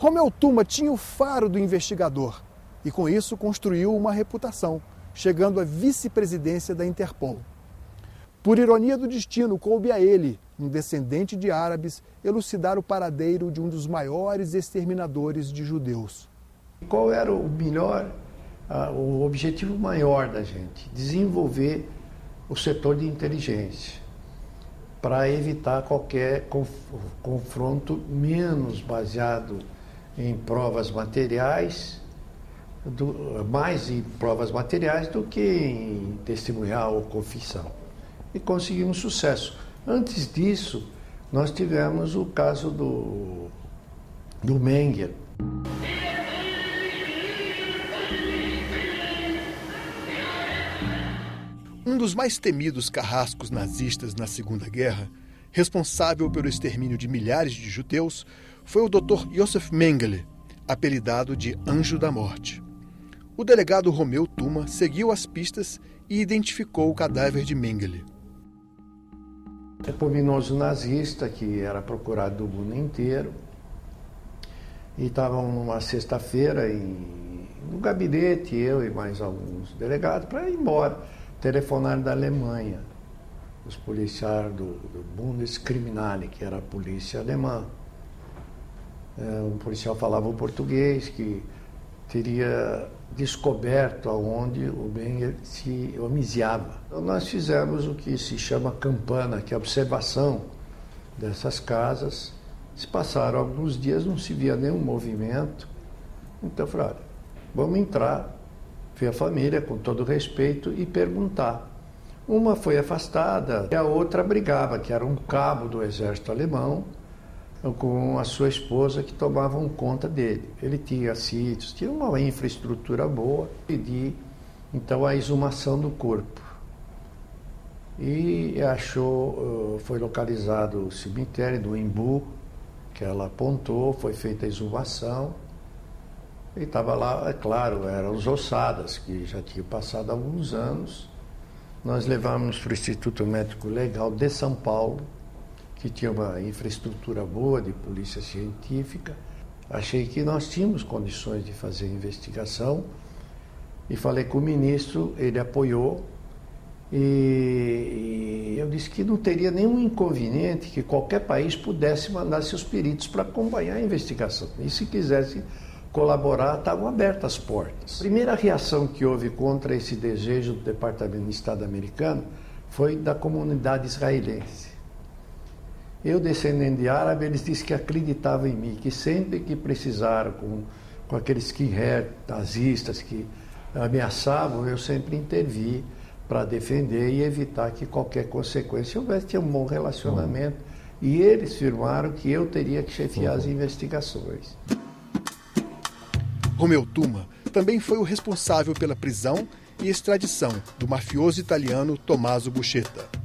Romeu Tuma tinha o faro do investigador e, com isso, construiu uma reputação, chegando à vice-presidência da Interpol. Por ironia do destino, coube a ele, um descendente de árabes, elucidar o paradeiro de um dos maiores exterminadores de judeus. Qual era o objetivo maior da gente? Desenvolver o setor de inteligência, para evitar qualquer confronto menos baseado em provas materiais, mais em provas materiais do que em testemunhal ou confissão. E conseguimos sucesso. Antes disso, nós tivemos o caso do Mengele. Um dos mais temidos carrascos nazistas na Segunda Guerra, responsável pelo extermínio de milhares de judeus, foi o Dr. Yosef Mengele, apelidado de Anjo da Morte. O delegado Romeu Tuma seguiu as pistas e identificou o cadáver de Mengele. Um criminoso nazista que era procurado do mundo inteiro e estavam numa sexta-feira no gabinete, eu e mais alguns delegados, para ir embora. Telefonaram da Alemanha, os policiais do Bundeskriminale, que era a polícia alemã. Um policial falava o português, que teria descoberto aonde o Mengele se homiziava. Então nós fizemos o que se chama campana, que é a observação dessas casas. Se passaram alguns dias, não se via nenhum movimento. Então eu falei, olha, vamos entrar, ver a família com todo respeito e perguntar. Uma foi afastada e a outra brigava, que era um cabo do exército alemão, com a sua esposa, que tomavam conta dele. Ele tinha sítios, tinha uma infraestrutura boa. Pedi, então, a exumação do corpo. E foi localizado o cemitério do Embu, que ela apontou, foi feita a exumação. E estava lá, é claro, eram os ossadas, que já tinham passado alguns anos. Nós levamos para o Instituto Médico Legal de São Paulo, que tinha uma infraestrutura boa de polícia científica. Achei que nós tínhamos condições de fazer a investigação e falei com o ministro, ele apoiou e eu disse que não teria nenhum inconveniente que qualquer país pudesse mandar seus peritos para acompanhar a investigação. E se quisesse colaborar, estavam abertas as portas. A primeira reação que houve contra esse desejo do Departamento de Estado americano foi da comunidade israelense. Eu, descendente de árabe, eles disseram que acreditavam em mim, que sempre que precisaram, com aqueles skinhead nazistas que ameaçavam, eu sempre intervi para defender e evitar que qualquer consequência houvesse. Tinha um bom relacionamento e eles firmaram que eu teria que chefiar as investigações. Romeu Tuma também foi o responsável pela prisão e extradição do mafioso italiano Tommaso Buscetta.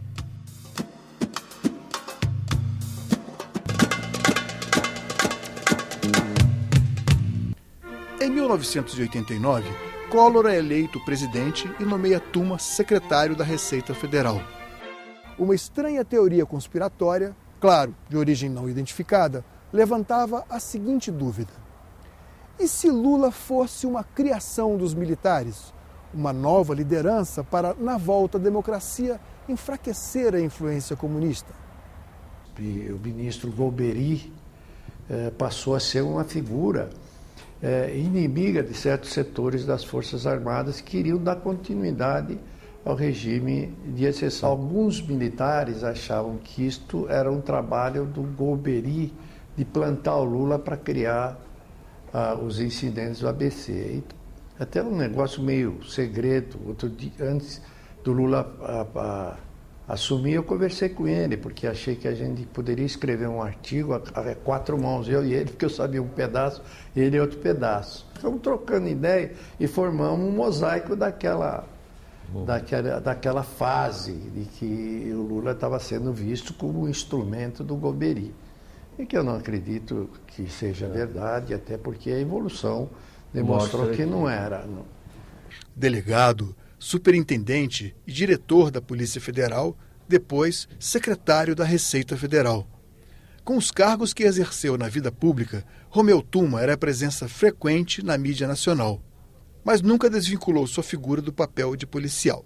Em 1989, Collor é eleito presidente e nomeia Tuma secretário da Receita Federal. Uma estranha teoria conspiratória, claro, de origem não identificada, levantava a seguinte dúvida: e se Lula fosse uma criação dos militares? Uma nova liderança para, na volta à democracia, enfraquecer a influência comunista? O ministro Golbery passou a ser uma figura inimiga de certos setores das Forças Armadas que queriam dar continuidade ao regime de exceção. Alguns militares achavam que isto era um trabalho do Golbery de plantar o Lula para criar os incidentes do ABC. Até um negócio meio segredo. Outro dia, antes do Lula assumir, eu conversei com ele, porque achei que a gente poderia escrever um artigo a 4 mãos, eu e ele, porque eu sabia um pedaço, ele outro pedaço. Ficamos trocando ideia e formamos um mosaico daquela fase de que o Lula estava sendo visto como um instrumento do Golbery. E que eu não acredito que seja verdade, até porque a evolução demonstrou que não era. Não. Delegado, superintendente e diretor da Polícia Federal, depois secretário da Receita Federal. Com os cargos que exerceu na vida pública, Romeu Tuma era presença frequente na mídia nacional, mas nunca desvinculou sua figura do papel de policial.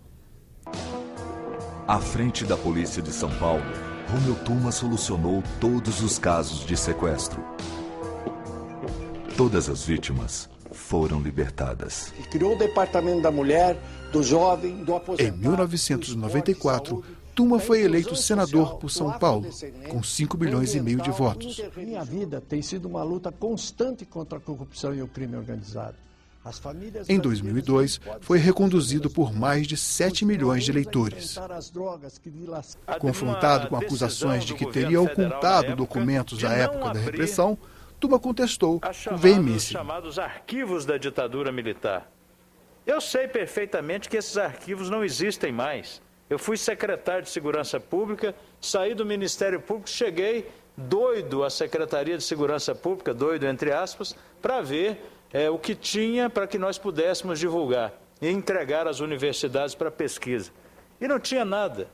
À frente da Polícia de São Paulo, Romeu Tuma solucionou todos os casos de sequestro. Todas as vítimas foram libertadas. Criou o Departamento da Mulher, do Jovem, do Aposentado. Em 1994, Tuma foi eleito senador por São Paulo, com 5,5 milhões de votos. Minha vida tem sido uma luta constante contra a corrupção e o crime organizado. Em 2002, foi reconduzido por mais de 7 milhões de eleitores. Confrontado com acusações de que teria ocultado documentos da época da repressão, Tuma contestou com veemência. Chamados arquivos da ditadura militar. Eu sei perfeitamente que esses arquivos não existem mais. Eu fui secretário de Segurança Pública, saí do Ministério Público, cheguei doido à Secretaria de Segurança Pública, doido entre aspas, para ver o que tinha para que nós pudéssemos divulgar e entregar às universidades para pesquisa. E não tinha nada.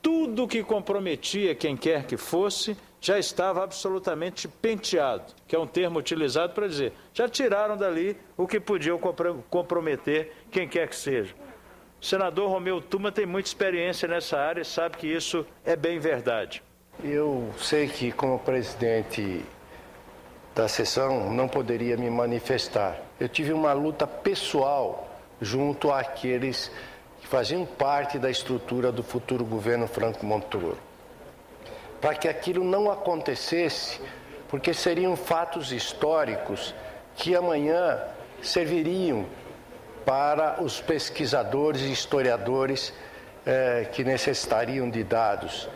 Tudo que comprometia quem quer que fosse já estava absolutamente penteado, que é um termo utilizado para dizer, já tiraram dali o que podiam comprometer quem quer que seja. O senador Romeu Tuma tem muita experiência nessa área e sabe que isso é bem verdade. Eu sei que, como presidente da sessão, não poderia me manifestar. Eu tive uma luta pessoal junto àqueles que faziam parte da estrutura do futuro governo Franco Montoro, para que aquilo não acontecesse, porque seriam fatos históricos que amanhã serviriam para os pesquisadores e historiadores que necessitariam de dados.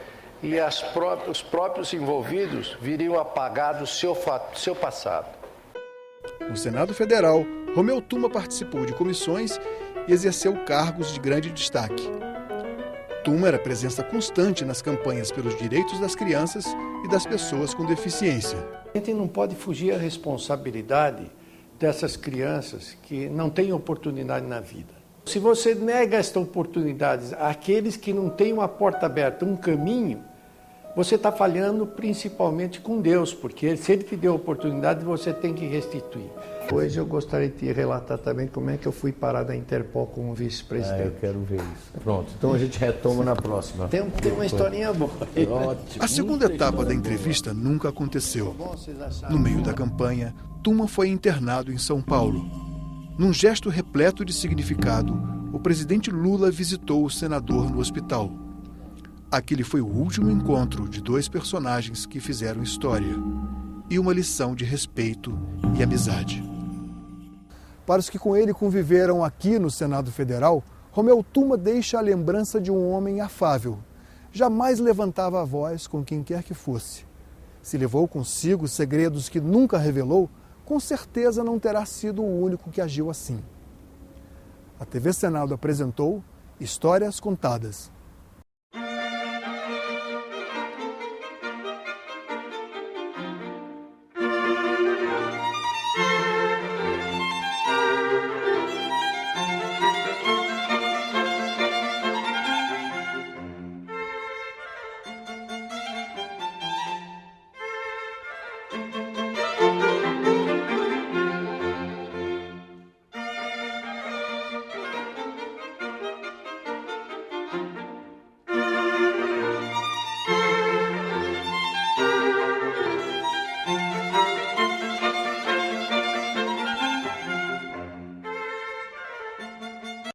E os próprios envolvidos viriam apagar do seu passado. No Senado Federal, Romeu Tuma participou de comissões e exerceu cargos de grande destaque. Tuma era presença constante nas campanhas pelos direitos das crianças e das pessoas com deficiência. A gente não pode fugir à responsabilidade dessas crianças que não têm oportunidade na vida. Se você nega esta oportunidade àqueles que não têm uma porta aberta, um caminho, você está falhando principalmente com Deus, porque se Ele te deu a oportunidade, você tem que restituir. Hoje eu gostaria de te relatar também como é que eu fui parar na Interpol como vice-presidente. Eu quero ver isso. Pronto, então a gente retoma na próxima. Tem uma historinha boa. Ótimo. A segunda etapa da entrevista nunca aconteceu. No meio da campanha, Tuma foi internado em São Paulo. Num gesto repleto de significado, o presidente Lula visitou o senador no hospital. Aquele foi o último encontro de dois personagens que fizeram história e uma lição de respeito e amizade. Para os que com ele conviveram aqui no Senado Federal, Romeu Tuma deixa a lembrança de um homem afável. Jamais levantava a voz com quem quer que fosse. Se levou consigo segredos que nunca revelou, com certeza não terá sido o único que agiu assim. A TV Senado apresentou Histórias Contadas.